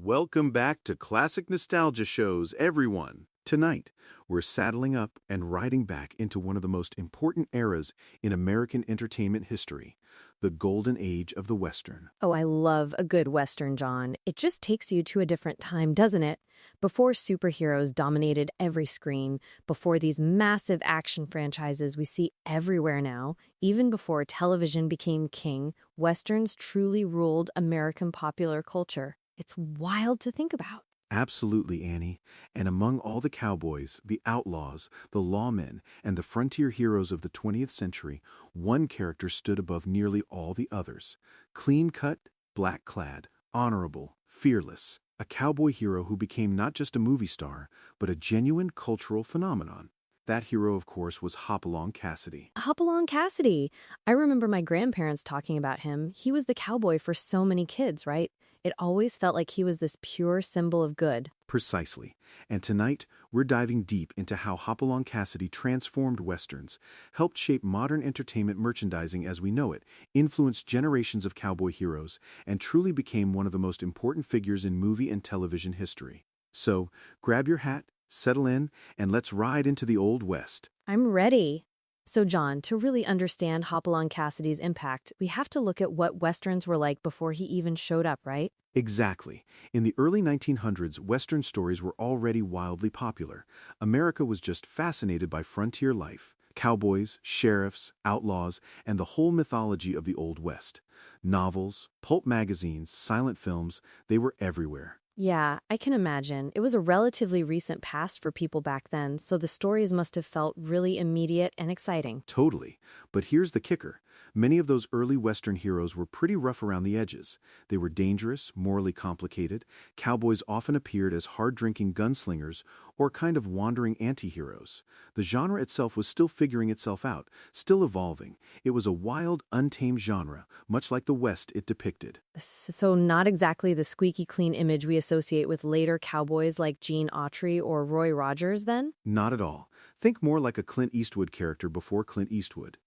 Welcome back to Classic Nostalgia Shows, everyone. Tonight, we're saddling up and riding back into one of the most important eras in American entertainment history, the golden age of the Western. Oh, I love a good Western, John. It just takes you to a different time, doesn't it? Before superheroes dominated every screen, before these massive action franchises we see everywhere now, even before television became king, Westerns truly ruled American popular culture. It's wild to think about. Absolutely, Annie. And among all the cowboys, the outlaws, the lawmen, and the frontier heroes of the 20th century, one character stood above nearly all the others. Clean-cut, black-clad, honorable, fearless. A cowboy hero who became not just a movie star, but a genuine cultural phenomenon. That hero, of course, was Hopalong Cassidy. Hopalong Cassidy. I remember my grandparents talking about him. He was the cowboy for so many kids, right? It always felt like he was this pure symbol of good. Precisely. And tonight, we're diving deep into how Hopalong Cassidy transformed Westerns, helped shape modern entertainment merchandising as we know it, influenced generations of cowboy heroes, and truly became one of the most important figures in movie and television history. So, grab your hat, settle in, and let's ride into the Old West. I'm ready. So, John, to really understand Hopalong Cassidy's impact, we have to look at what Westerns were like before he even showed up, right? Exactly. In the early 1900s, Western stories were already wildly popular. America was just fascinated by frontier life. Cowboys, sheriffs, outlaws, and the whole mythology of the Old West. Novels, pulp magazines, silent films, they were everywhere. Yeah, I can imagine. It was a relatively recent past for people back then, so the stories must have felt really immediate and exciting. Totally. But here's the kicker. Many of those early Western heroes were pretty rough around the edges. They were dangerous, morally complicated. Cowboys often appeared as hard-drinking gunslingers or kind of wandering anti-heroes. The genre itself was still figuring itself out, still evolving. It was a wild, untamed genre, much like the West it depicted. So not exactly the squeaky clean image we associate with later cowboys like Gene Autry or Roy Rogers, then? Not at all. Think more like a Clint Eastwood character before Clint Eastwood,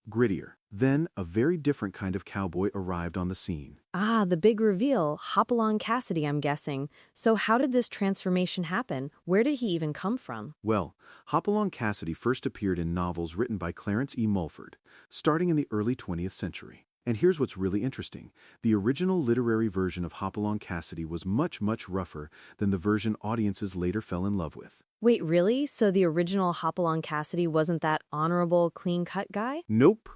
grittier. Then, a very different kind of cowboy arrived on the scene. Ah, the big reveal, Hopalong Cassidy, I'm guessing. So how did this transformation happen? Where did he even come from? Well, Hopalong Cassidy first appeared in novels written by Clarence E. Mulford, starting in the early 20th century. And here's what's really interesting. The original literary version of Hopalong Cassidy was much, much rougher than the version audiences later fell in love with. Wait, really? So the original Hopalong Cassidy wasn't that honorable, clean-cut guy? Nope.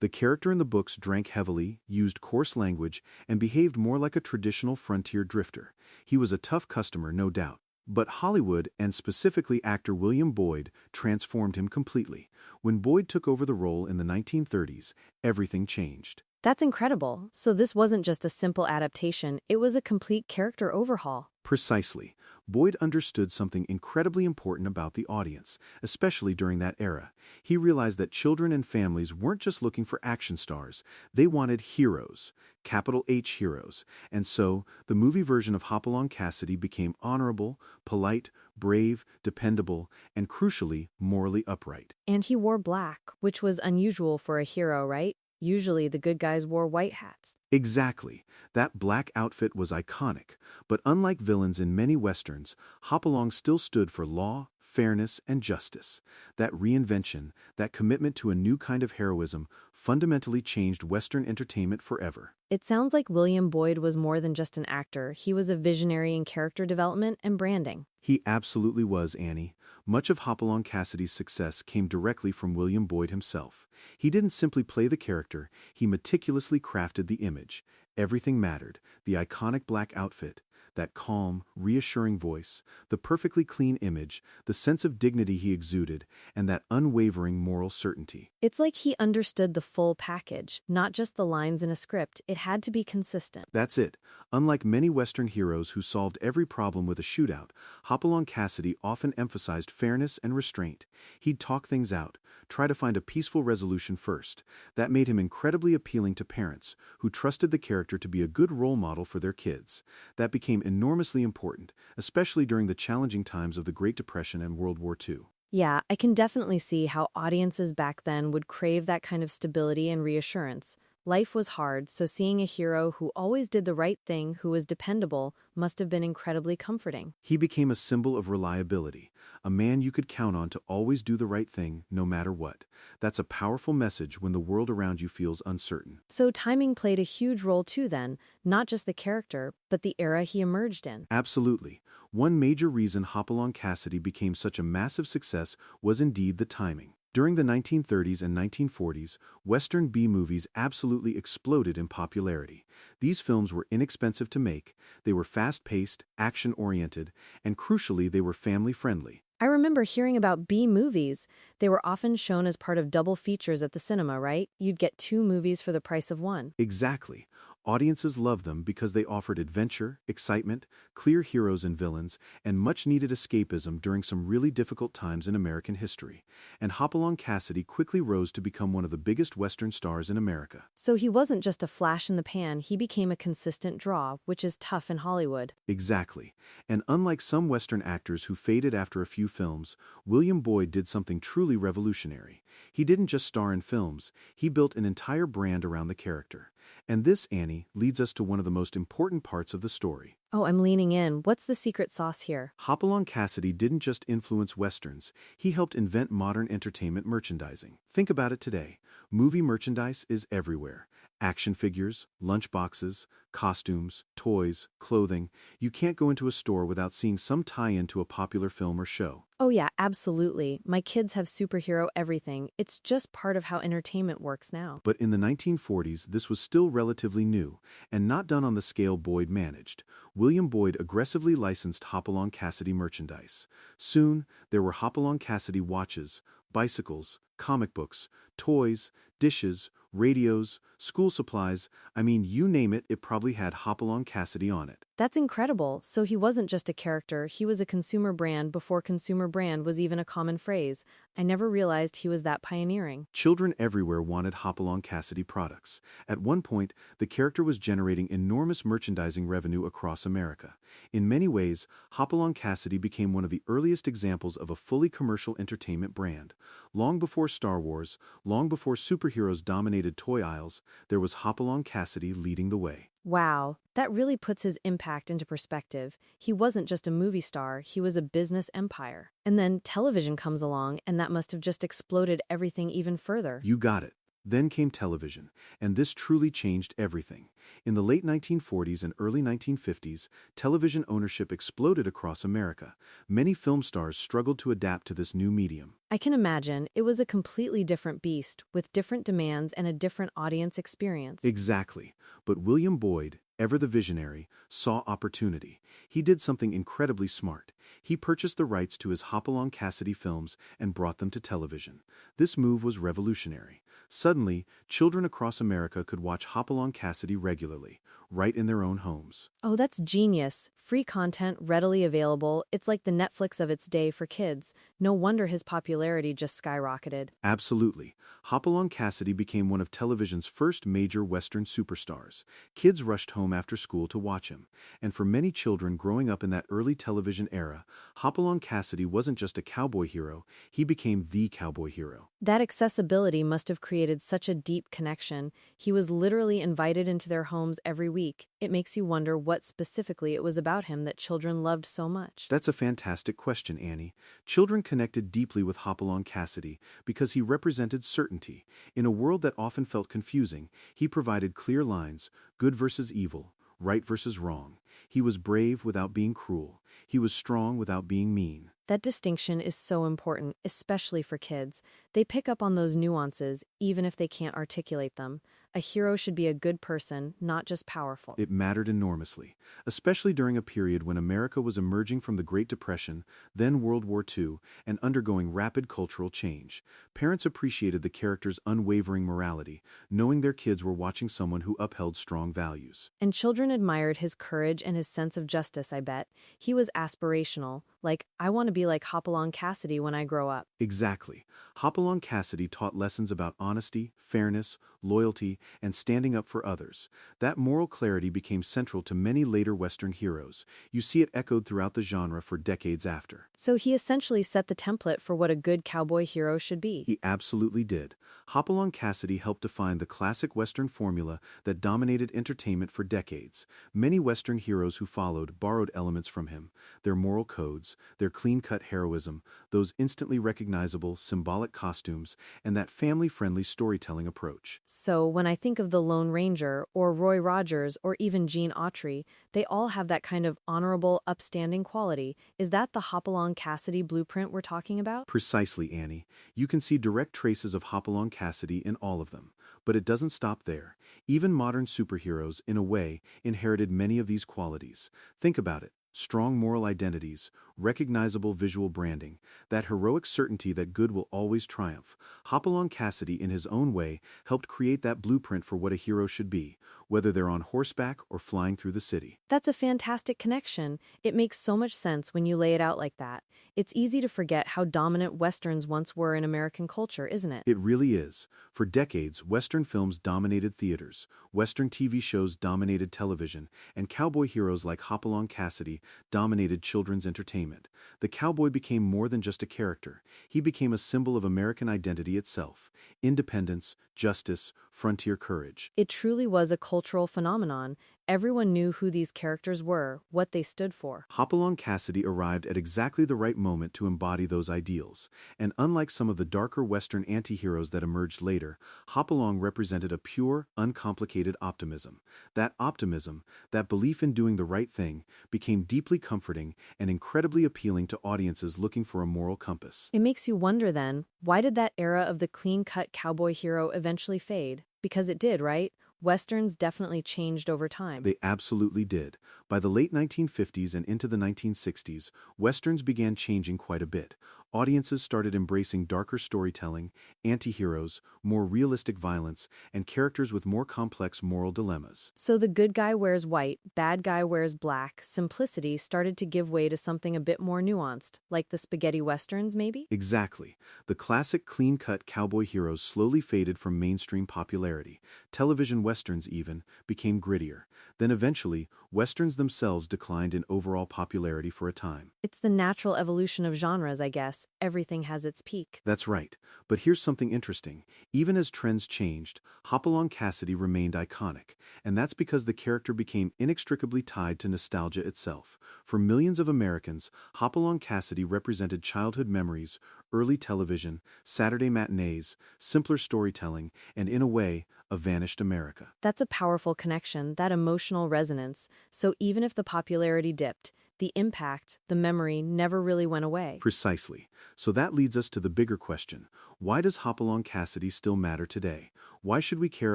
The character in the books drank heavily, used coarse language, and behaved more like a traditional frontier drifter. He was a tough customer, no doubt. But Hollywood, and specifically actor William Boyd, transformed him completely. When Boyd took over the role in the 1930s, everything changed. That's incredible. So this wasn't just a simple adaptation, it was a complete character overhaul. Precisely. Boyd understood something incredibly important about the audience, especially during that era. He realized that children and families weren't just looking for action stars. They wanted heroes, capital H heroes. And so, the movie version of Hopalong Cassidy became honorable, polite, brave, dependable, and crucially, morally upright. And he wore black, which was unusual for a hero, right? Usually the good guys wore white hats. Exactly. That black outfit was iconic, but unlike villains in many westerns, Hopalong still stood for law, fairness, and justice. That reinvention, that commitment to a new kind of heroism, fundamentally changed Western entertainment forever. It sounds like William Boyd was more than just an actor. He was a visionary in character development and branding. He absolutely was, Annie. Much of Hopalong Cassidy's success came directly from William Boyd himself. He didn't simply play the character, he meticulously crafted the image. Everything mattered. The iconic black outfit, that calm, reassuring voice, the perfectly clean image, the sense of dignity he exuded, and that unwavering moral certainty. It's like he understood the full package, not just the lines in a script. It had to be consistent. That's it. Unlike many Western heroes who solved every problem with a shootout, Hopalong Cassidy often emphasized fairness and restraint. He'd talk things out, try to find a peaceful resolution first. That made him incredibly appealing to parents, who trusted the character to be a good role model for their kids. That became enormously important, especially during the challenging times of the Great Depression and World War II. Yeah, I can definitely see how audiences back then would crave that kind of stability and reassurance. Life was hard, so seeing a hero who always did the right thing, who was dependable, must have been incredibly comforting. He became a symbol of reliability, a man you could count on to always do the right thing, no matter what. That's a powerful message when the world around you feels uncertain. So timing played a huge role too then, not just the character, but the era he emerged in. Absolutely. One major reason Hopalong Cassidy became such a massive success was indeed the timing. During the 1930s and 1940s, Western B-movies absolutely exploded in popularity. These films were inexpensive to make, they were fast-paced, action-oriented, and crucially, they were family-friendly. I remember hearing about B movies. They were often shown as part of double features at the cinema, right? You'd get two movies for the price of one. Exactly. Audiences loved them because they offered adventure, excitement, clear heroes and villains, and much-needed escapism during some really difficult times in American history. And Hopalong Cassidy quickly rose to become one of the biggest Western stars in America. So he wasn't just a flash in the pan, he became a consistent draw, which is tough in Hollywood. Exactly. And unlike some Western actors who faded after a few films, William Boyd did something truly revolutionary. He didn't just star in films, he built an entire brand around the character. And this, Annie, leads us to one of the most important parts of the story. Oh, I'm leaning in. What's the secret sauce here? Hopalong Cassidy didn't just influence Westerns, he helped invent modern entertainment merchandising. Think about it today. Movie merchandise is everywhere. Action figures, lunchboxes, costumes, toys, clothing. You can't go into a store without seeing some tie-in to a popular film or show. Oh yeah, absolutely. My kids have superhero everything. It's just part of how entertainment works now. But in the 1940s, this was still relatively new, and not done on the scale Boyd managed. William Boyd aggressively licensed Hopalong Cassidy merchandise. Soon, there were Hopalong Cassidy watches, bicycles, comic books, toys, dishes, radios, school supplies. I mean, you name it, it probably had Hopalong Cassidy on it. That's incredible. So he wasn't just a character, he was a consumer brand before consumer brand was even a common phrase. I never realized he was that pioneering. Children everywhere wanted Hopalong Cassidy products. At one point, the character was generating enormous merchandising revenue across America. In many ways, Hopalong Cassidy became one of the earliest examples of a fully commercial entertainment brand. Long before Star Wars, long before superheroes dominated toy aisles, there was Hopalong Cassidy leading the way. Wow, that really puts his impact into perspective. He wasn't just a movie star, he was a business empire. And then television comes along, and that must have just exploded everything even further. You got it. Then came television, and this truly changed everything. In the late 1940s and early 1950s, television ownership exploded across America. Many film stars struggled to adapt to this new medium. I can imagine it was a completely different beast, with different demands and a different audience experience. Exactly. But William Boyd, ever the visionary, saw opportunity. He did something incredibly smart. He purchased the rights to his Hopalong Cassidy films and brought them to television. This move was revolutionary. Suddenly, children across America could watch Hopalong Cassidy regularly, right in their own homes. Oh, that's genius. Free content, readily available. It's like the Netflix of its day for kids. No wonder his popularity just skyrocketed. Absolutely. Hopalong Cassidy became one of television's first major Western superstars. Kids rushed home after school to watch him. And for many children growing up in that early television era, Hopalong Cassidy wasn't just a cowboy hero, he became the cowboy hero. That accessibility must have created such a deep connection. He was literally invited into their homes every week. It makes you wonder what specifically it was about him that children loved so much. That's a fantastic question, Annie. Children connected deeply with Hopalong Cassidy because he represented certainty. In a world that often felt confusing, he provided clear lines, good versus evil, right versus wrong. He was brave without being cruel. He was strong without being mean. That distinction is so important, especially for kids. They pick up on those nuances, even if they can't articulate them. A hero should be a good person, not just powerful. It mattered enormously, especially during a period when America was emerging from the Great Depression, then World War II, and undergoing rapid cultural change. Parents appreciated the character's unwavering morality, knowing their kids were watching someone who upheld strong values. And children admired his courage and his sense of justice, I bet. He was aspirational, like, I want to be like Hopalong Cassidy when I grow up. Exactly. Hopalong Cassidy taught lessons about honesty, fairness, loyalty, and standing up for others. That moral clarity became central to many later Western heroes. You see it echoed throughout the genre for decades after. So he essentially set the template for what a good cowboy hero should be. He absolutely did. Hopalong Cassidy helped define the classic Western formula that dominated entertainment for decades. Many Western heroes who followed borrowed elements from him: their moral codes, their clean-cut heroism, those instantly recognizable, symbolic costumes, and that family-friendly storytelling approach. So when I think of the Lone Ranger, or Roy Rogers, or even Gene Autry, they all have that kind of honorable, upstanding quality. Is that the Hopalong Cassidy blueprint we're talking about? Precisely, Annie. You can see direct traces of Hopalong Cassidy in all of them. But it doesn't stop there. Even modern superheroes, in a way, inherited many of these qualities. Think about it. Strong moral identities, recognizable visual branding, that heroic certainty that good will always triumph. Hopalong Cassidy, in his own way, helped create that blueprint for what a hero should be, whether they're on horseback or flying through the city. That's a fantastic connection. It makes so much sense when you lay it out like that. It's easy to forget how dominant Westerns once were in American culture, isn't it? It really is. For decades, Western films dominated theaters, Western TV shows dominated television, and cowboy heroes like Hopalong Cassidy dominated children's entertainment. The cowboy became more than just a character. He became a symbol of American identity itself: independence, justice, frontier courage. It truly was a cultural phenomenon. Everyone knew who these characters were, what they stood for. Hopalong Cassidy arrived at exactly the right moment to embody those ideals, and unlike some of the darker Western anti-heroes that emerged later, Hopalong represented a pure, uncomplicated optimism. That optimism, that belief in doing the right thing, became deeply comforting and incredibly appealing to audiences looking for a moral compass. It makes you wonder then, why did that era of the clean-cut cowboy hero eventually fade? Because it did, right? Westerns definitely changed over time. They absolutely did. By the late 1950s and into the 1960s, Westerns began changing quite a bit. Audiences started embracing darker storytelling, anti-heroes, more realistic violence, and characters with more complex moral dilemmas. So the good guy wears white, bad guy wears black. Simplicity started to give way to something a bit more nuanced, like the spaghetti westerns, maybe? Exactly. The classic clean-cut cowboy heroes slowly faded from mainstream popularity. Television westerns even became grittier. Then eventually, westerns themselves declined in overall popularity for a time. It's the natural evolution of genres, I guess. Everything has its peak. That's right. But here's something interesting. Even as trends changed, Hopalong Cassidy remained iconic, and that's because the character became inextricably tied to nostalgia itself. For millions of Americans, Hopalong Cassidy represented childhood memories, early television, Saturday matinees, simpler storytelling, and in a way, a vanished America. That's a powerful connection, that emotional resonance. So even if the popularity dipped, the impact, the memory never really went away. Precisely. So that leads us to the bigger question. Why does Hopalong Cassidy still matter today? Why should we care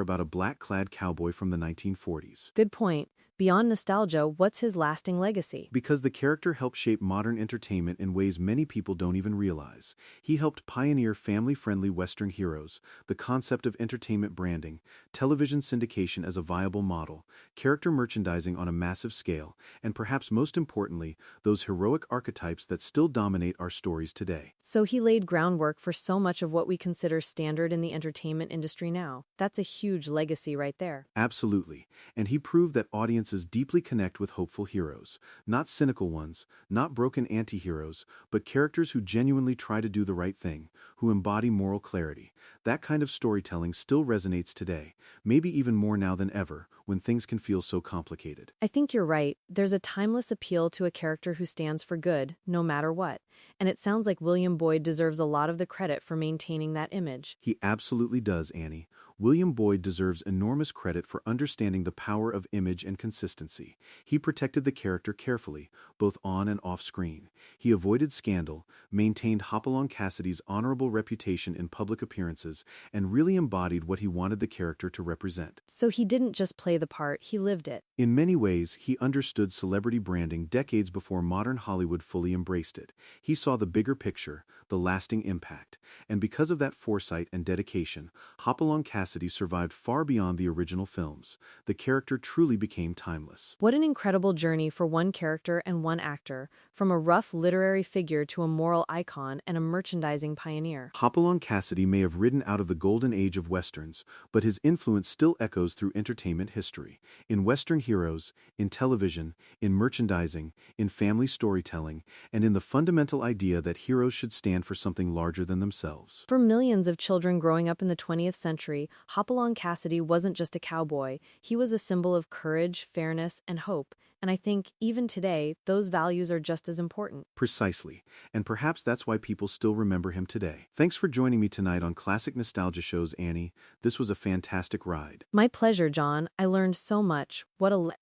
about a black-clad cowboy from the 1940s? Good point. Beyond nostalgia, what's his lasting legacy? Because the character helped shape modern entertainment in ways many people don't even realize. He helped pioneer family-friendly Western heroes, the concept of entertainment branding, television syndication as a viable model, character merchandising on a massive scale, and perhaps most importantly, those heroic archetypes that still dominate our stories today. So he laid groundwork for so much of what we consider standard in the entertainment industry now. That's a huge legacy right there. Absolutely. And he proved that audiences deeply connect with hopeful heroes. Not cynical ones, not broken anti-heroes, but characters who genuinely try to do the right thing, who embody moral clarity. That kind of storytelling still resonates today, maybe even more now than ever, when things can feel so complicated. I think you're right. There's a timeless appeal to a character who stands for good, no matter what. And it sounds like William Boyd deserves a lot of the credit for maintaining that image. He absolutely does, Annie. William Boyd deserves enormous credit for understanding the power of image and consistency. He protected the character carefully, both on and off screen. He avoided scandal, maintained Hopalong Cassidy's honorable reputation in public appearances, and really embodied what he wanted the character to represent. So he didn't just play the part, he lived it. In many ways, he understood celebrity branding decades before modern Hollywood fully embraced it. He saw the bigger picture, the lasting impact, and because of that foresight and dedication, Hopalong Cassidy survived far beyond the original films. The character truly became timeless. What an incredible journey for one character and one actor, from a rough literary figure to a moral icon and a merchandising pioneer. Hopalong Cassidy may have ridden out of the golden age of westerns, but his influence still echoes through entertainment history. In Western heroes, in television, in merchandising, in family storytelling, and in the fundamental idea that heroes should stand for something larger than themselves. For millions of children growing up in the 20th century, Hopalong Cassidy wasn't just a cowboy. He was a symbol of courage, fairness, and hope. And I think, even today, those values are just as important. Precisely, and perhaps that's why people still remember him today. Thanks for joining me tonight on Classic Nostalgia Shows, Annie. This was a fantastic ride. My pleasure, John. I learned so much.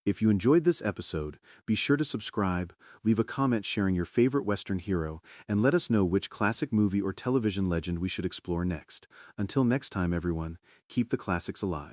If you enjoyed this episode, be sure to subscribe, leave a comment sharing your favorite Western hero, and let us know which classic movie or television legend we should explore next. Until next time, everyone, keep the classics alive.